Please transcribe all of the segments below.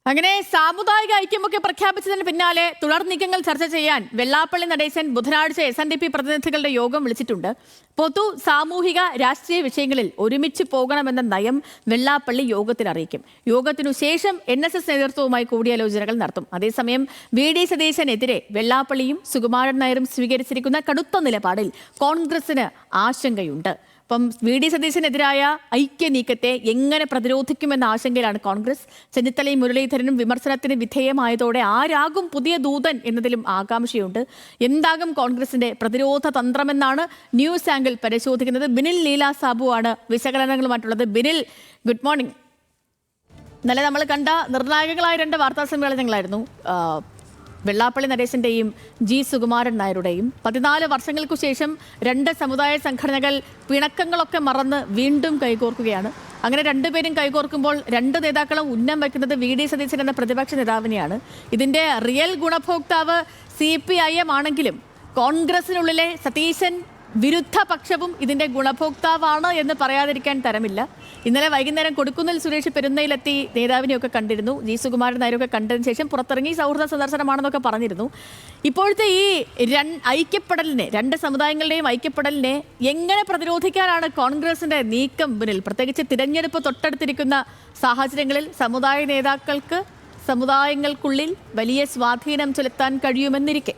അങ്ങനെ സാമുദായിക ഐക്യമൊക്കെ പ്രഖ്യാപിച്ചതിന് പിന്നാലെ തുടർ നീക്കങ്ങൾ ചർച്ച ചെയ്യാൻ വെള്ളാപ്പള്ളി നടേശൻ ബുധനാഴ്ച SNDP പ്രതിനിധികളുടെ യോഗം വിളിച്ചിട്ടുണ്ട്. പൊതു സാമൂഹിക രാഷ്ട്രീയ വിഷയങ്ങളിൽ ഒരുമിച്ച് പോകണമെന്ന നയം വെള്ളാപ്പള്ളി യോഗത്തിൽ അറിയിക്കും. യോഗത്തിനു ശേഷം NSS നേതൃത്വവുമായി കൂടിയാലോചനകൾ നടത്തും. അതേസമയം VD സതീശനെതിരെ വെള്ളാപ്പള്ളിയും സുകുമാരൻ നായരും സ്വീകരിച്ചിരിക്കുന്ന കടുത്ത നിലപാടിൽ കോൺഗ്രസിന് ആശങ്കയുണ്ട്. അപ്പം VD സതീശനെതിരായ ഐക്യ നീക്കത്തെ എങ്ങനെ പ്രതിരോധിക്കുമെന്ന ആശങ്കയിലാണ് കോൺഗ്രസ്. ചെന്നിത്തലയും മുരളീധരനും വിമർശനത്തിന് വിധേയമായതോടെ ആരാകും പുതിയ ദൂതൻ എന്നതിലും ആകാംക്ഷയുണ്ട്. എന്താകും കോൺഗ്രസിന്റെ പ്രതിരോധ തന്ത്രമെന്നാണ് ന്യൂസ് ആംഗിൾ പരിശോധിക്കുന്നത്. ബിനിൽ ലീല സാബു ആണ് വിശകലനങ്ങളുമായിട്ടുള്ളത്. Binil, good morning. ഇന്നലെ നമ്മൾ കണ്ട നിർണായകങ്ങളായ 2 വാർത്താ സമ്മേളനങ്ങളായിരുന്നു വെള്ളാപ്പള്ളി നടേശന്റെയും സുകുമാരൻ നായരുടെയും. 14 വർഷങ്ങൾക്കു ശേഷം 2 സമുദായ സംഘടനകൾ പിണക്കങ്ങളൊക്കെ മറന്ന് വീണ്ടും കൈകോർക്കുകയാണ്. അങ്ങനെ രണ്ടുപേരും കൈകോർക്കുമ്പോൾ 2 നേതാക്കളും ഉന്നം വയ്ക്കുന്നത് VD സതീശൻ എന്ന പ്രതിപക്ഷ നേതാവിനെയാണ്. ഇതിന്റെ റിയൽ ഗുണഭോക്താവ് CPIM ആണെങ്കിലും കോൺഗ്രസിനുള്ളിലെ സതീശൻ വിരുദ്ധ പക്ഷവും ഇതിന്റെ ഗുണഭോക്താവാണ് എന്ന് പറയാതിരിക്കാൻ തരമില്ല. ഇന്നലെ വൈകുന്നേരം കൊടുക്കുന്നിൽ സുരേഷ് പെരുന്നയിലെത്തി നേതാവിനെയൊക്കെ കണ്ടിരുന്നു. സുകുമാരൻ നായരൊക്കെ കണ്ടതിന് ശേഷം പുറത്തിറങ്ങി സൗഹൃദ സന്ദർശനമാണെന്നൊക്കെ പറഞ്ഞിരുന്നു. ഇപ്പോഴത്തെ ഈ ഐക്യപ്പെടലിനെ, 2 സമുദായങ്ങളുടെയും ഐക്യപ്പെടലിനെ എങ്ങനെ പ്രതിരോധിക്കാനാണ് കോൺഗ്രസിന്റെ നീക്കം ബിനിൽ? പ്രത്യേകിച്ച് തിരഞ്ഞെടുപ്പ് തൊട്ടടുത്തിരിക്കുന്ന സാഹചര്യങ്ങളിൽ സമുദായ നേതാക്കൾക്ക് സമുദായങ്ങൾക്കുള്ളിൽ വലിയ സ്വാധീനം ചെലുത്താൻ കഴിയുമെന്നിരിക്കെ.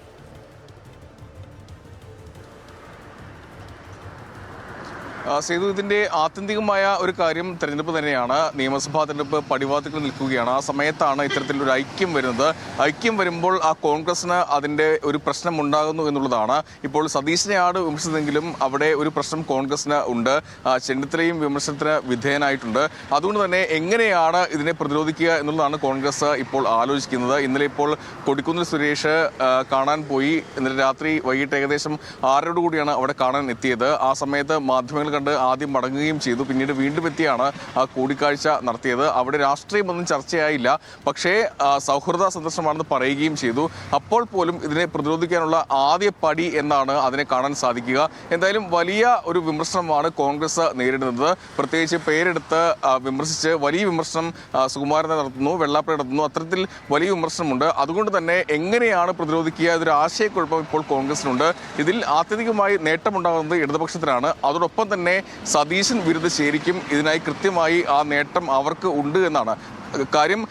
സേതു, ഇതിൻ്റെ ആത്യന്തികമായ ഒരു കാര്യം തെരഞ്ഞെടുപ്പ് തന്നെയാണ്. നിയമസഭാ തെരഞ്ഞെടുപ്പ് പടിവാതിൽക്കൽ നിൽക്കുകയാണ്. ആ സമയത്താണ് ഇത്തരത്തിലൊരു ഐക്യം വരുന്നത്. ഐക്യം വരുമ്പോൾ ആ കോൺഗ്രസിന് അതിൻ്റെ ഒരു പ്രശ്നം ഉണ്ടാകുന്നു എന്നുള്ളതാണ്. ഇപ്പോൾ സതീശനെയാണ് വിമർശിച്ചതെങ്കിലും അവിടെ ഒരു പ്രശ്നം കോൺഗ്രസിന് ഉണ്ട്. ചെന്നിത്തലയും വിമർശനത്തിന് വിധേയനായിട്ടുണ്ട്. അതുകൊണ്ട് തന്നെ എങ്ങനെയാണ് ഇതിനെ പ്രതിരോധിക്കുക എന്നുള്ളതാണ് കോൺഗ്രസ് ഇപ്പോൾ ആലോചിക്കുന്നത്. ഇന്നലെ ഇപ്പോൾ കൊടിക്കുന്നിൽ സുരേഷ് കാണാൻ പോയി. ഇന്നലെ രാത്രി വൈകിട്ട് ഏകദേശം 6 കൂടിയാണ് അവിടെ കാണാൻ എത്തിയത്. ആ സമയത്ത് മാധ്യമങ്ങൾ കണ്ട് ആദ്യം മടങ്ങുകയും ചെയ്തു. പിന്നീട് വീണ്ടും എത്തിയാണ് ആ കൂടിക്കാഴ്ച നടത്തിയത്. അവിടെ രാഷ്ട്രീയമൊന്നും ചർച്ചയായില്ല. പക്ഷേ സൗഹൃദ സന്ദർശനമാണെന്ന് പറയുകയും ചെയ്തു. അപ്പോൾ പോലും ഇതിനെ പ്രതിരോധിക്കാനുള്ള ആദ്യ പടി എന്നാണ് അതിനെ കാണാൻ സാധിക്കുക. എന്തായാലും വലിയ ഒരു വിമർശനമാണ് കോൺഗ്രസ് നേരിടുന്നത്. പ്രത്യേകിച്ച് പേരെടുത്ത് വിമർശിച്ച് വലിയ വിമർശനം സുകുമാരനെ നടത്തുന്നു, വെള്ളാപ്പള്ളി നടത്തുന്നു. അത്തരത്തിൽ വലിയ വിമർശനമുണ്ട്. അതുകൊണ്ട് തന്നെ എങ്ങനെയാണ് പ്രതിരോധിക്കുക, ഇതൊരു ആശയക്കുഴപ്പം ഇപ്പോൾ കോൺഗ്രസിനുണ്ട്. ഇതിൽ ആത്യന്തികമായി നേട്ടമുണ്ടാകുന്നത് ഇടതുപക്ഷത്തിനാണ്. അതോടൊപ്പം തന്നെ സതീശൻ വിരുദ്ധ ചേരിക്കും ഇതിനായി കൃത്യമായി ആ നേട്ടം അവർക്ക് ഉണ്ട് എന്നാണ് കാര്യം.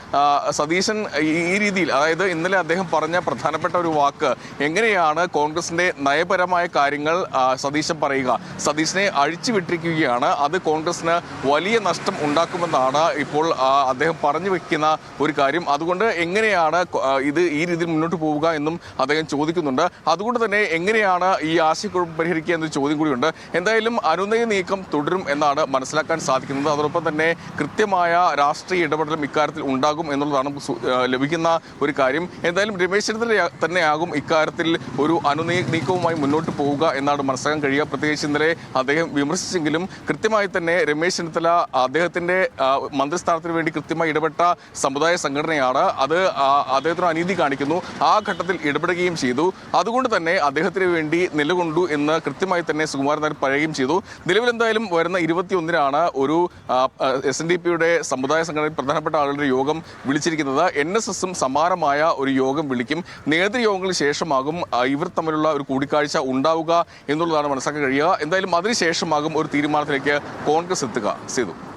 സതീശൻ ഈ രീതിയിൽ, അതായത് ഇന്നലെ അദ്ദേഹം പറഞ്ഞ പ്രധാനപ്പെട്ട ഒരു വാക്ക്, എങ്ങനെയാണ് കോൺഗ്രസിന്റെ നയപരമായ കാര്യങ്ങൾ സതീശൻ പറയുക, സതീശനെ അഴിച്ചുവിട്ടിരിക്കുകയാണ്. അത് കോൺഗ്രസിന് വലിയ നഷ്ടം ഉണ്ടാക്കുമെന്നാണ് ഇപ്പോൾ അദ്ദേഹം പറഞ്ഞു വെക്കുന്ന ഒരു കാര്യം. അതുകൊണ്ട് എങ്ങനെയാണ് ഇത് ഈ രീതിയിൽ മുന്നോട്ട് പോവുക എന്നും അദ്ദേഹം ചോദിക്കുന്നുണ്ട്. അതുകൊണ്ട് തന്നെ എങ്ങനെയാണ് ഈ ആശയക്കുഴപ്പം പരിഹരിക്കുക എന്നൊരു ചോദ്യം കൂടിയുണ്ട്. എന്തായാലും അനുനയ നീക്കം തുടരും എന്നാണ് മനസ്സിലാക്കാൻ സാധിക്കുന്നത്. അതോടൊപ്പം തന്നെ കൃത്യമായ രാഷ്ട്രീയ ഇടപെടലും ഇക്കാര്യത്തിൽ ഉണ്ടാകും എന്നുള്ളതാണ് ലഭിക്കുന്ന ഒരു കാര്യം. എന്തായാലും രമേശ് ചെന്നിത്തല തന്നെയാകും ഇക്കാര്യത്തിൽ ഒരു അനുനയ നീക്കവുമായി മുന്നോട്ട് പോവുക എന്നാണ് മനസ്സിലാക്കാൻ കഴിയുക. പ്രത്യേകിച്ച് ഇന്നലെ അദ്ദേഹം വിമർശിച്ചെങ്കിലും കൃത്യമായി തന്നെ രമേശ് ചെന്നിത്തല അദ്ദേഹത്തിന്റെ മന്ത്രിസ്ഥാനത്തിന് വേണ്ടി കൃത്യമായി ഇടപെട്ട സമുദായ സംഘടനയാണ്. അത് അദ്ദേഹത്തിന് അനീതി കാണിക്കുന്നു. ആ ഘട്ടത്തിൽ ഇടപെടുകയും ചെയ്തു. അതുകൊണ്ട് തന്നെ അദ്ദേഹത്തിന് വേണ്ടി നിലകൊണ്ടു എന്ന് കൃത്യമായി തന്നെ സുകുമാരൻ നായർ പറയുകയും ചെയ്തു. നിലവിൽ എന്തായാലും വരുന്ന 21-നാണ് ഒരു SNDPയുടെ സമുദായ സംഘടനയിൽ പ്രധാനപ്പെട്ട ആളുകളുടെ യോഗം വിളിച്ചിരിക്കുന്നത്. NSSും സമാനമായ ഒരു യോഗം വിളിക്കും. നേതൃയോഗങ്ങൾക്ക് ശേഷമാകും ഇവർ തമ്മിലുള്ള ഒരു കൂടിക്കാഴ്ച ഉണ്ടാവുക എന്നുള്ളതാണ് മനസ്സിലാക്കാൻ കഴിയുക. എന്തായാലും അതിനുശേഷമാകും ഒരു തീരുമാനത്തിലേക്ക് കോൺഗ്രസ് എത്തുക. സേതു.